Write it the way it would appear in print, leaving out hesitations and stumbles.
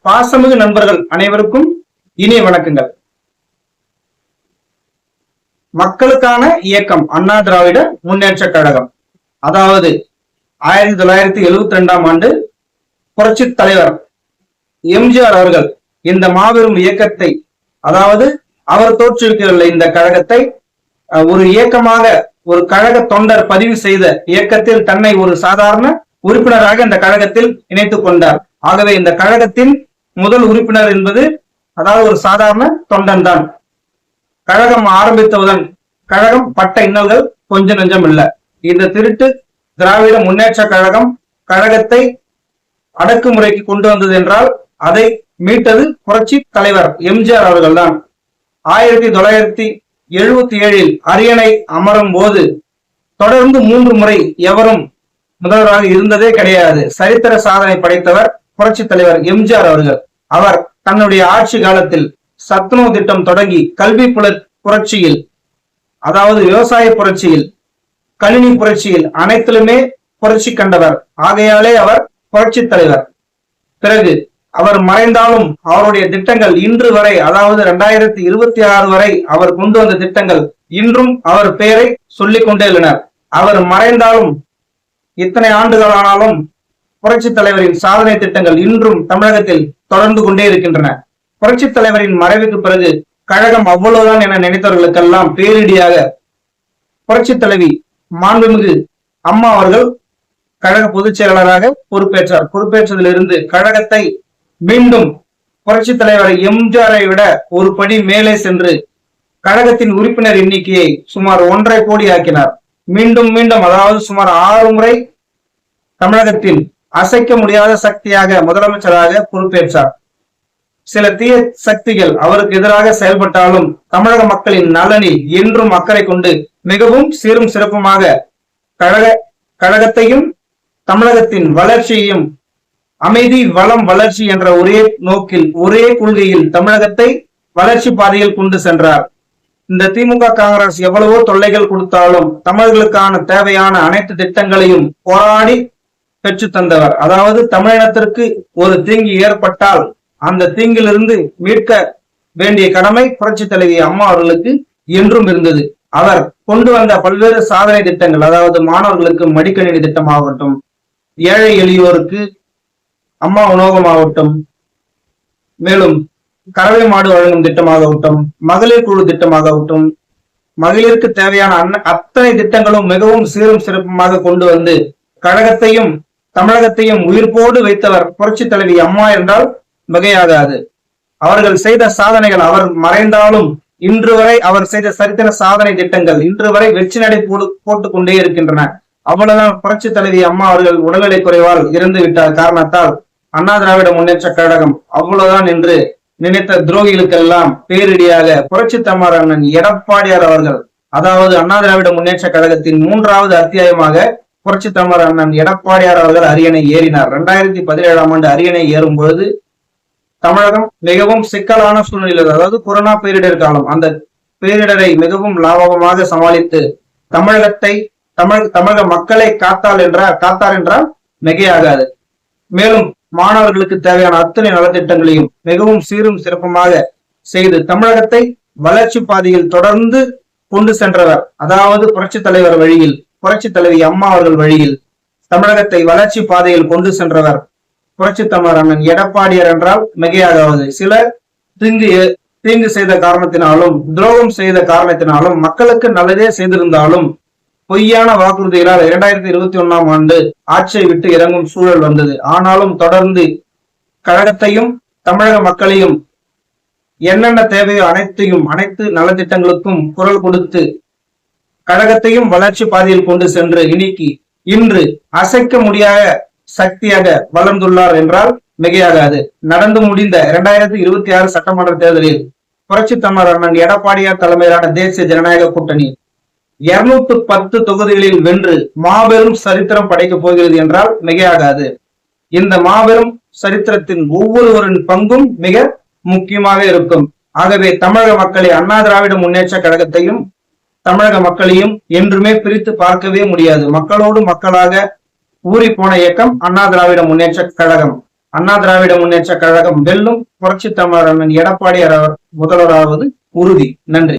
பாசமிகு நண்பர்கள் அனைவருக்கும் இனிய வணக்கங்கள். மக்களுக்கான இயக்கம் அண்ணா திராவிட முன்னேற்ற கழகம், அதாவது 1972ஆம் ஆண்டு புரட்சி தலைவர் எம்ஜிஆர் அவர்கள் இந்த மாபெரும் இயக்கத்தை, அதாவது அவர் தோற்றுவிக்கவில்லை, இந்த கழகத்தை ஒரு இயக்கமாக ஒரு கழக தொண்டர் பதிவு செய்த இயக்கத்தில் தன்னை ஒரு சாதாரண உறுப்பினராக இந்த கழகத்தில் இணைத்துக் கொண்டார். ஆகவே இந்த கழகத்தின் முதல் உறுப்பினர் என்பது அதாவது ஒரு சாதாரண தொண்டன் தான். கழகம் ஆரம்பித்தவுடன் கழகம் பட்ட இன்னல்கள் கொஞ்சம் நெஞ்சம் இல்ல. இந்த திருட்டு திராவிட முன்னேற்ற கழகம் கழகத்தை அடக்குமுறைக்கு கொண்டு வந்தது என்றால் அதை மீட்டது புரட்சி தலைவர் எம்ஜிஆர் அவர்கள் தான். 1977 அரியணை அமரும் போது தொடர்ந்து 3 முறை எவரும் முதல்வராக இருந்ததே கிடையாது. சரித்திர சாதனை படைத்தவர் புரட்சி தலைவர் எம்ஜிஆர் அவர்கள். அவர் தன்னுடைய ஆட்சி காலத்தில் சத்துணவு திட்டம் தொடங்கி கல்வி புரட்சியில், அதாவது விவசாய புரட்சியில், கணினி புரட்சியில் அனைத்திலுமே புரட்சி கண்டவர். ஆகையாலே அவர் புரட்சி தலைவர். பிறகு அவர் மறைந்தாலும் அவருடைய திட்டங்கள் இன்று வரை, அதாவது 2026 வரை அவர் கொண்டு வந்த திட்டங்கள் இன்றும் அவர் பெயரை சொல்லிக் கொண்டே உள்ளனர். அவர் மறைந்தாலும் இத்தனை ஆண்டுகள் ஆனாலும் புரட்சி தலைவரின் சாதனை திட்டங்கள் இன்றும் தமிழகத்தில் தொடர்ந்து கொண்டே இருக்கின்றன. புரட்சி தலைவரின் மறைவுக்கு பிறகு கழகம் அவ்வளவுதான் என நினைத்தவர்களுக்கெல்லாம் பேரிடியாக புரட்சி தலைவி மாண்புமிகு அம்மா அவர்கள் கழக பொதுச் செயலாளராக பொறுப்பேற்றார். பொறுப்பேற்றதிலிருந்து கழகத்தை மீண்டும் புரட்சி தலைவர் எம்ஜிஆரை விட ஒரு படி மேலே சென்று கழகத்தின் உறுப்பினர் எண்ணிக்கையை சுமார் 1.5 கோடி ஆக்கினார். மீண்டும் மீண்டும், அதாவது சுமார் 6 முறை தமிழகத்தின் அசைக்க முடியாத சக்தியாக முதலமைச்சராக பொறுப்பேற்றார். சில தீய சக்திகள் அவருக்கு எதிராக செயல்பட்டாலும் தமிழக மக்களின் நலனில் என்றும் அக்கறை கொண்டு மிகவும் சீரும் சிறப்புமாக கழகத்தையும் தமிழகத்தின் வளர்ச்சியையும், அமைதி வளம் வளர்ச்சி என்ற ஒரே நோக்கில், ஒரே கொள்கையில் தமிழகத்தை வளர்ச்சி பாதையில் கொண்டு சென்றார். இந்த திமுக காங்கிரஸ் எவ்வளவோ தொல்லைகள் கொடுத்தாலும் தமிழர்களுக்கான தேவையான அனைத்து திட்டங்களையும் போராடி பெற்று தந்தவர். அதாவது தமிழினத்திற்கு ஒரு தீங்கு ஏற்பட்டால் அந்த தீங்கிலிருந்து மீட்க வேண்டிய கடமை புரட்சி தலைவி அம்மா அவர்களுக்கு என்றும் இருந்தது. அவர் கொண்டு வந்த பல்வேறு சாதனை திட்டங்கள், அதாவது மாணவர்களுக்கு மடிக்கணினி திட்டமாகட்டும், ஏழை எளியோருக்கு அம்மா உணவகமாகட்டும், மேலும் கறவை மாடு வழங்கும் திட்டமாகட்டும், மகளிர் குழு திட்டமாகட்டும், மகளிருக்கு தேவையான அத்தனை திட்டங்களும் மிகவும் சீரும் சிறப்புமாக கொண்டு வந்து கழகத்தையும் தமிழகத்தையும் உயிர்ப்போடு வைத்தவர் புரட்சி தலைவி அம்மா என்றால் மிகையாகாது. அவர்கள் செய்த சாதனைகள், அவர் மறைந்தாலும் இன்று வரை அவர் செய்த சரித்திர சாதனை திட்டங்கள் இன்று வரை வெற்றி நடை போட்டுக் கொண்டே இருக்கின்றன. அவ்வளவுதான். புரட்சி தலைவி அம்மா அவர்கள் உடல்நலை குறைவால் இறந்து விட்டார் காரணத்தால் அண்ணா திராவிட முன்னேற்ற கழகம் அவ்வளவுதான் என்று நினைத்த துரோகிகளுக்கெல்லாம் பேரிடியாக புரட்சி தமிழர் அண்ணன் எடப்பாடியார் அவர்கள், அதாவது அண்ணா திராவிட முன்னேற்ற கழகத்தின் 3வது அத்தியாயமாக புரட்சி தமிழர் அண்ணன் எடப்பாடியார் அவர்கள் அரியணை ஏறினார். 2017ஆம் ஆண்டு அரியணை ஏறும் பொழுது தமிழகம் மிகவும் சிக்கலான சூழ்நிலையில், அதாவது கொரோனா பேரிடர் காலம், அந்த பேரிடரை மிகவும் லாபகமாக சமாளித்து தமிழகத்தை தமிழக மக்களை காத்தார் என்றால் மிகையாகாது. மேலும் மாணவர்களுக்கு தேவையான அத்தனை நலத்திட்டங்களையும் மிகவும் சீரும் சிறப்புமாக செய்து தமிழகத்தை வளர்ச்சி பாதையில் தொடர்ந்து கொண்டு சென்றவர். அதாவது புரட்சி தலைவர் வழியில், புரட்சி தலைவி அம்மா அவர்கள் வழியில் தமிழகத்தை வளர்ச்சி பாதையில் கொண்டு சென்றவர் புரட்சி தமிழர் அண்ணன் எடப்பாடியார் என்றால் மிகையாகாது. சிலர் தீங்கு செய்த காரணத்தினாலும், துரோகம் செய்த காரணத்தினாலும், மக்களுக்கு நல்லதே செய்திருந்தாலும் பொய்யான வாக்குறுதிகளால் 2021ஆம் ஆண்டு ஆட்சியை விட்டு இறங்கும் சூழல் வந்தது. ஆனாலும் தொடர்ந்து கழகத்தையும் தமிழக மக்களையும் என்னென்ன தேவையோ அனைத்து நலத்திட்டங்களுக்கும் குரல் கொடுத்து கழகத்தையும் வளர்ச்சி பாதையில் கொண்டு சென்று இன்று அசைக்க முடியாத சக்தியாக வளர்ந்துள்ளார் என்றால் மிகையாகாது. நடந்து முடிந்த 2026 சட்டமன்ற தேர்தலில் புரட்சி தமிழர் அண்ணன் எடப்பாடியார் தலைமையிலான தேசிய ஜனநாயக கூட்டணி 210 தொகுதிகளில் வென்று மாபெரும் சரித்திரம் படைக்கப் போகிறது என்றால் மிகையாகாது. இந்த மாபெரும் சரித்திரத்தின் ஒவ்வொருவரின் பங்கும் மிக முக்கியமாக இருக்கும். ஆகவே தமிழக மக்களை, அண்ணா திராவிட முன்னேற்ற கழகத்தையும் தமிழக மக்களையும் என்றுமே பிரித்து பார்க்கவே முடியாது. மக்களோடு மக்களாக ஊறி போன இயக்கம் அண்ணா திராவிட முன்னேற்ற கழகம். அண்ணா திராவிட முன்னேற்ற கழகம் வெல்லும், புரட்சி தமிழர் அண்ணன் எடப்பாடியார் அவர் முதல்வராவது உறுதி. நன்றி.